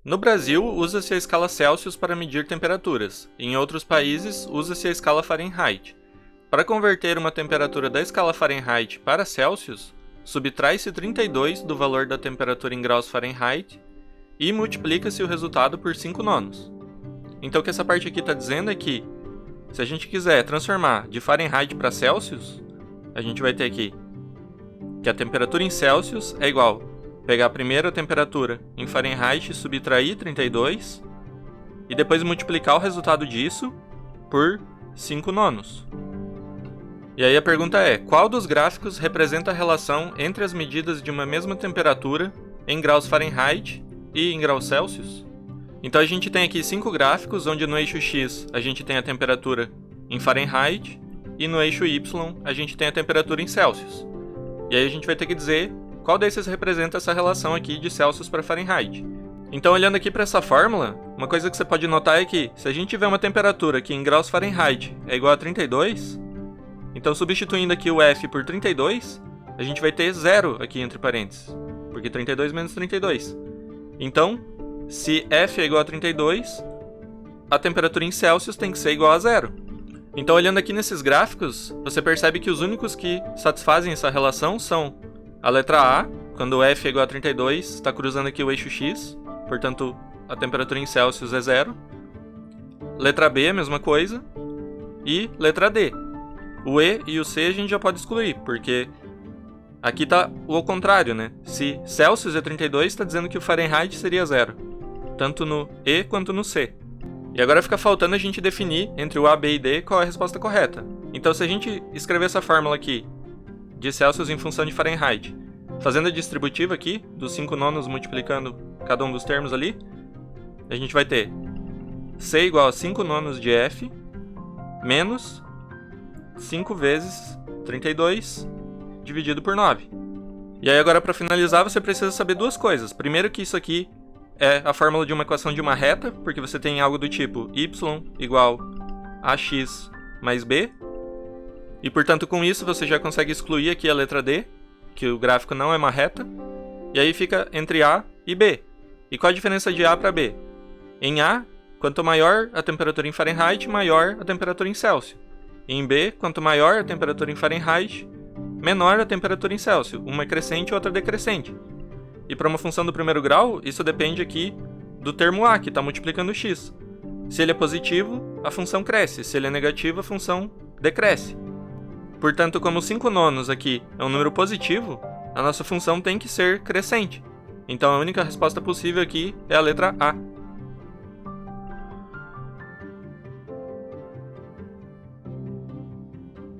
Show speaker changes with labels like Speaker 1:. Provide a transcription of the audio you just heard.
Speaker 1: No Brasil, usa-se a escala Celsius para medir temperaturas, e em outros países, usa-se a escala Fahrenheit. Para converter uma temperatura da escala Fahrenheit para Celsius, subtrai-se 32 do valor da temperatura em graus Fahrenheit e multiplica-se o resultado por 5 nonos. Então o que essa parte aqui está dizendo é que, se a gente quiser transformar de Fahrenheit para Celsius, a gente vai ter aqui que a temperatura em Celsius é igual pegar a primeira temperatura em Fahrenheit e subtrair 32, e depois multiplicar o resultado disso por 5 nonos. E aí a pergunta é, qual dos gráficos representa a relação entre as medidas de uma mesma temperatura em graus Fahrenheit e em graus Celsius? Então a gente tem aqui 5 gráficos, onde no eixo X a gente tem a temperatura em Fahrenheit, e no eixo Y a gente tem a temperatura em Celsius. E aí a gente vai ter que dizer qual desses representa essa relação aqui de Celsius para Fahrenheit. Então, olhando aqui para essa fórmula, uma coisa que você pode notar é que, se a gente tiver uma temperatura que em graus Fahrenheit é igual a 32, então substituindo aqui o F por 32, a gente vai ter 0 aqui entre parênteses, porque 32 menos 32. Então, se F é igual a 32, a temperatura em Celsius tem que ser igual a 0. Então, olhando aqui nesses gráficos, você percebe que os únicos que satisfazem essa relação são a letra A, quando o F é igual a 32, está cruzando aqui o eixo X, portanto a temperatura em Celsius é 0. Letra B, a mesma coisa. E letra D. O E e o C a gente já pode excluir, porque aqui está o contrário, né? Se Celsius é 32, está dizendo que o Fahrenheit seria 0, tanto no E quanto no C. E agora fica faltando a gente definir entre o A, B e D qual é a resposta correta. Então, se a gente escrever essa fórmula aqui, de Celsius em função de Fahrenheit, fazendo a distributiva aqui, dos 5 nonos multiplicando cada um dos termos ali, a gente vai ter C igual a 5 nonos de F, menos 5 vezes 32, dividido por 9. E aí agora, para finalizar, você precisa saber duas coisas. Primeiro, que isso aqui é a fórmula de uma equação de uma reta, porque você tem algo do tipo y igual a x mais b, e portanto com isso você já consegue excluir aqui a letra D, que o gráfico não é uma reta, e aí fica entre A e B. E qual a diferença de A para B? Em A, quanto maior a temperatura em Fahrenheit, maior a temperatura em Celsius. Em B, quanto maior a temperatura em Fahrenheit, menor a temperatura em Celsius. Uma é crescente e outra decrescente. E para uma função do primeiro grau, isso depende aqui do termo A, que está multiplicando x. Se ele é positivo, a função cresce. Se ele é negativo, a função decresce. Portanto, como 5 nonos aqui é um número positivo, a nossa função tem que ser crescente. Então a única resposta possível aqui é a letra A.